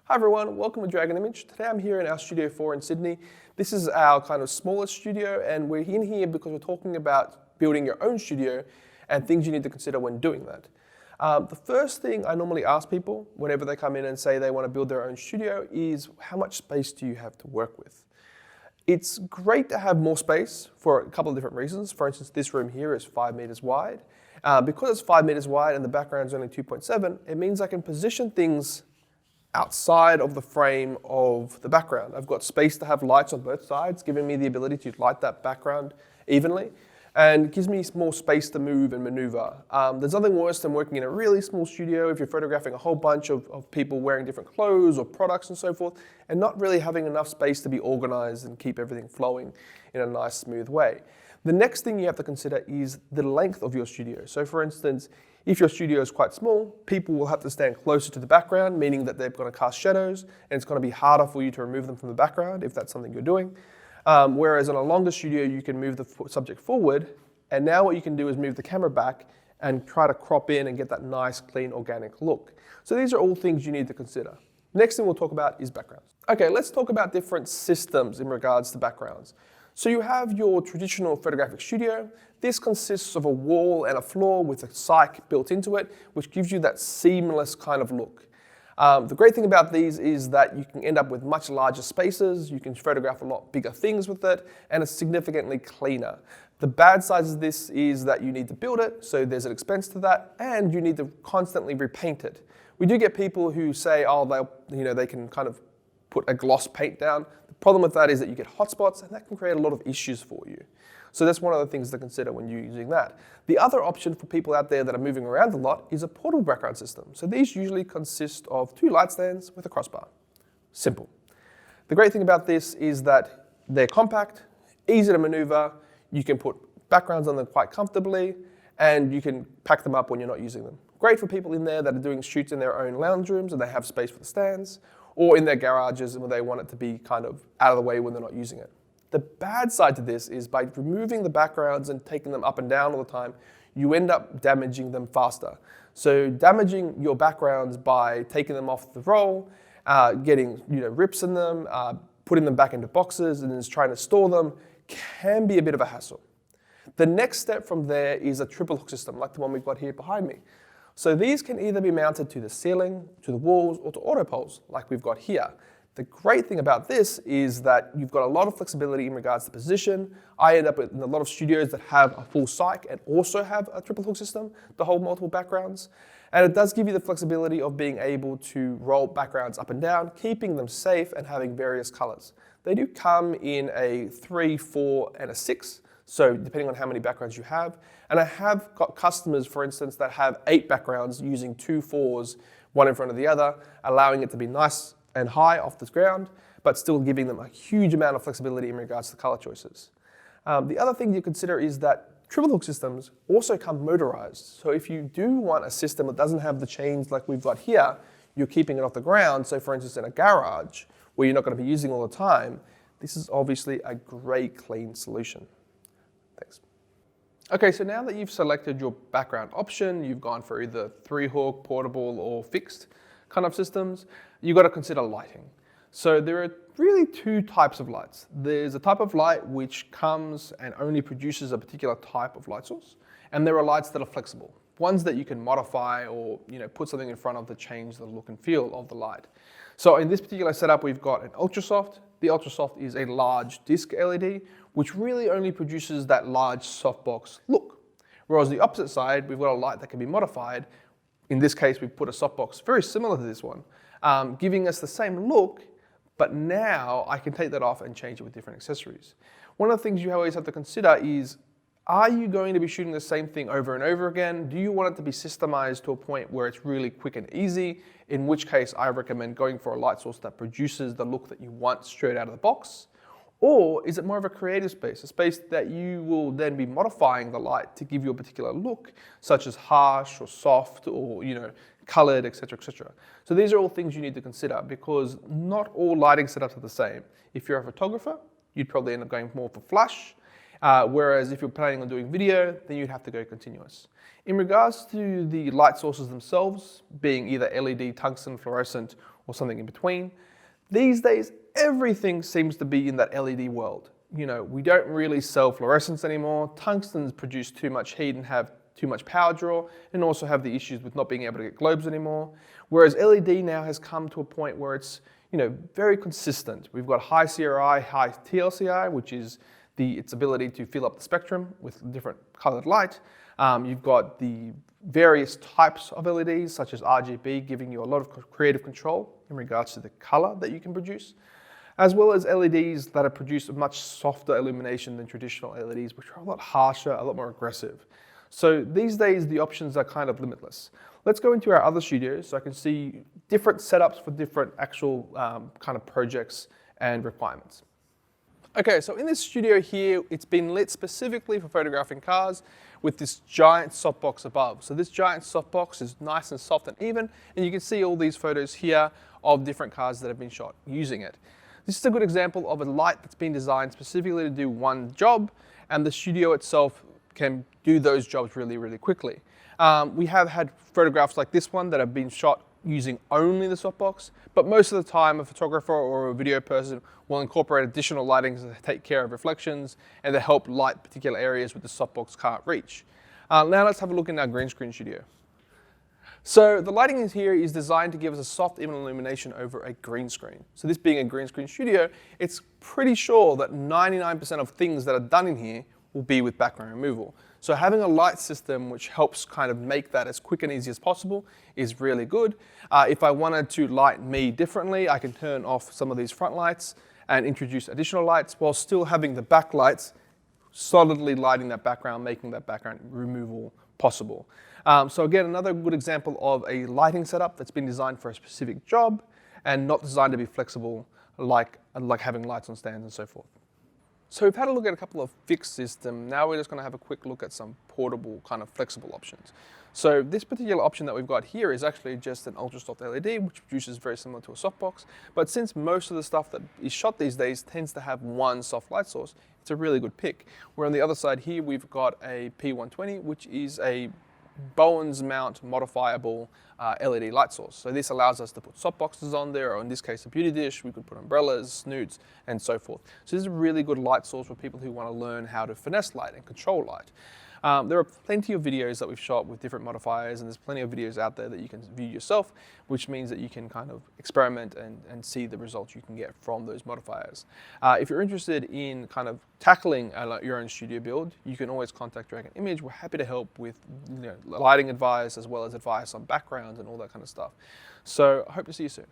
Hi everyone, welcome to Dragon Image. Today I'm here in our Studio 4 in Sydney. This is our kind of smallest studio, and we're in here because we're talking about building your own studio and things you need to consider when doing that. The first thing I normally ask people whenever they come in and say they want to build their own studio is how much space do you have to work with? It's great to have more space for a couple of different reasons. For instance, this room here is 5 meters wide. Because it's 5 meters wide and the background is only 2.7, it means I can position things outside of the frame of the background. I've got space to have lights on both sides, giving me the ability to light that background evenly, and it gives me more space to move and maneuver. There's nothing worse than working in a really small studio if you're photographing a whole bunch of people wearing different clothes or products and so forth, and not really having enough space to be organized and keep everything flowing in a nice, smooth way. The next thing you have to consider is the length of your studio. So for instance, if your studio is quite small, people will have to stand closer to the background, meaning that they're going to cast shadows, and it's going to be harder for you to remove them from the background if that's something you're doing. Whereas on a longer studio, you can move the subject forward, and now what you can do is move the camera back and try to crop in and get that nice, clean, organic look. So these are all things you need to consider. Next thing we'll talk about is backgrounds. Okay, let's talk about different systems in regards to backgrounds. So you have your traditional photographic studio. This consists of a wall and a floor with a cyc built into it, which gives you that seamless kind of look. The great thing about these is that you can end up with much larger spaces, you can photograph a lot bigger things with it, and it's significantly cleaner. The bad side of this is that you need to build it, so there's an expense to that, and you need to constantly repaint it. We do get people who say, oh, they can kind of put a gloss paint down. The problem with that is that you get hotspots, and that can create a lot of issues for you. So that's one of the things to consider when you're using that. The other option for people out there that are moving around a lot is a portable background system. So these usually consist of 2 light stands with a crossbar. Simple. The great thing about this is that they're compact, easy to maneuver, you can put backgrounds on them quite comfortably, and you can pack them up when you're not using them. Great for people in there that are doing shoots in their own lounge rooms and they have space for the stands, or in their garages where they want it to be kind of out of the way when they're not using it. The bad side to this is by removing the backgrounds and taking them up and down all the time, you end up damaging them faster. So damaging your backgrounds by taking them off the roll, getting rips in them, putting them back into boxes and then just trying to store them can be a bit of a hassle. The next step from there is a triple hook system like the one we've got here behind me. So these can either be mounted to the ceiling, to the walls, or to auto poles like we've got here. The great thing about this is that you've got a lot of flexibility in regards to position. I end up in a lot of studios that have a full cyc and also have a triple hook system to hold multiple backgrounds. And it does give you the flexibility of being able to roll backgrounds up and down, keeping them safe and having various colors. They do come in a 3, 4, and a 6. So depending on how many backgrounds you have. And I have got customers, for instance, that have 8 backgrounds using 2 4s, one in front of the other, allowing it to be nice and high off the ground, but still giving them a huge amount of flexibility in regards to color choices. The other thing you consider is that triple hook systems also come motorized. So if you do want a system that doesn't have the chains like we've got here, you're keeping it off the ground. So for instance, in a garage where you're not going to be using all the time, this is obviously a great clean solution. Thanks. Okay, so now that you've selected your background option, you've gone for either 3-hook, portable, or fixed kind of systems, you've got to consider lighting. So there are really 2 types of lights. There's a type of light which comes and only produces a particular type of light source, and there are lights that are flexible, ones that you can modify or put something in front of to change the look and feel of the light. So in this particular setup, we've got an Ultrasoft. The Ultrasoft is a large disc LED, which really only produces that large softbox look. Whereas the opposite side, we've got a light that can be modified. In this case, we've put a softbox very similar to this one, giving us the same look, but now I can take that off and change it with different accessories. One of the things you always have to consider is, are you going to be shooting the same thing over and over again? Do you want it to be systemized to a point where it's really quick and easy? In which case, I recommend going for a light source that produces the look that you want straight out of the box. Or is it more of a creative space, a space that you will then be modifying the light to give you a particular look, such as harsh or soft or colored, etc., etc. So these are all things you need to consider because not all lighting setups are the same. If you're a photographer, you'd probably end up going more for flash, whereas if you're planning on doing video, then you'd have to go continuous. In regards to the light sources themselves, being either LED, tungsten, fluorescent, or something in between. These days, everything seems to be in that LED world. We don't really sell fluorescents anymore. Tungstens produce too much heat and have too much power draw, and also have the issues with not being able to get globes anymore. Whereas LED now has come to a point where it's very consistent. We've got high CRI, high TLCI, which is its ability to fill up the spectrum with different colored light. You've got the various types of LEDs, such as RGB, giving you a lot of creative control in regards to the color that you can produce, as well as LEDs that are produced with much softer illumination than traditional LEDs, which are a lot harsher, a lot more aggressive. So these days, the options are kind of limitless. Let's go into our other studios so I can see different setups for different actual kind of projects and requirements. Okay, so in this studio here, it's been lit specifically for photographing cars with this giant softbox above. So this giant softbox is nice and soft and even, and you can see all these photos here of different cars that have been shot using it. This is a good example of a light that's been designed specifically to do one job, and the studio itself can do those jobs really, really quickly. We have had photographs like this one that have been shot using only the softbox, but most of the time a photographer or a video person will incorporate additional lighting to take care of reflections and to help light particular areas where the softbox can't reach. Now let's have a look in our green screen studio. So the lighting here is designed to give us a soft, even illumination over a green screen. So this being a green screen studio, it's pretty sure that 99% of things that are done in here will be with background removal. So having a light system which helps kind of make that as quick and easy as possible is really good. If I wanted to light me differently, I can turn off some of these front lights and introduce additional lights while still having the backlights solidly lighting that background, making that background removal possible. So again, another good example of a lighting setup that's been designed for a specific job and not designed to be flexible like having lights on stands and so forth. So we've had a look at a couple of fixed systems. Now we're just going to have a quick look at some portable kind of flexible options. So this particular option that we've got here is actually just an ultra soft LED, which produces very similar to a softbox. But since most of the stuff that is shot these days tends to have one soft light source, it's a really good pick. Where on the other side here, we've got a P120, which is a Bowens mount modifiable LED light source. So this allows us to put softboxes on there, or in this case a beauty dish. We could put umbrellas, snoods, and so forth. So this is a really good light source for people who want to learn how to finesse light and control light. There are plenty of videos that we've shot with different modifiers, and there's plenty of videos out there that you can view yourself, which means that you can kind of experiment and see the results you can get from those modifiers. If you're interested in kind of tackling your own studio build, you can always contact Dragon Image. We're happy to help with lighting advice as well as advice on backgrounds and all that kind of stuff. So I hope to see you soon.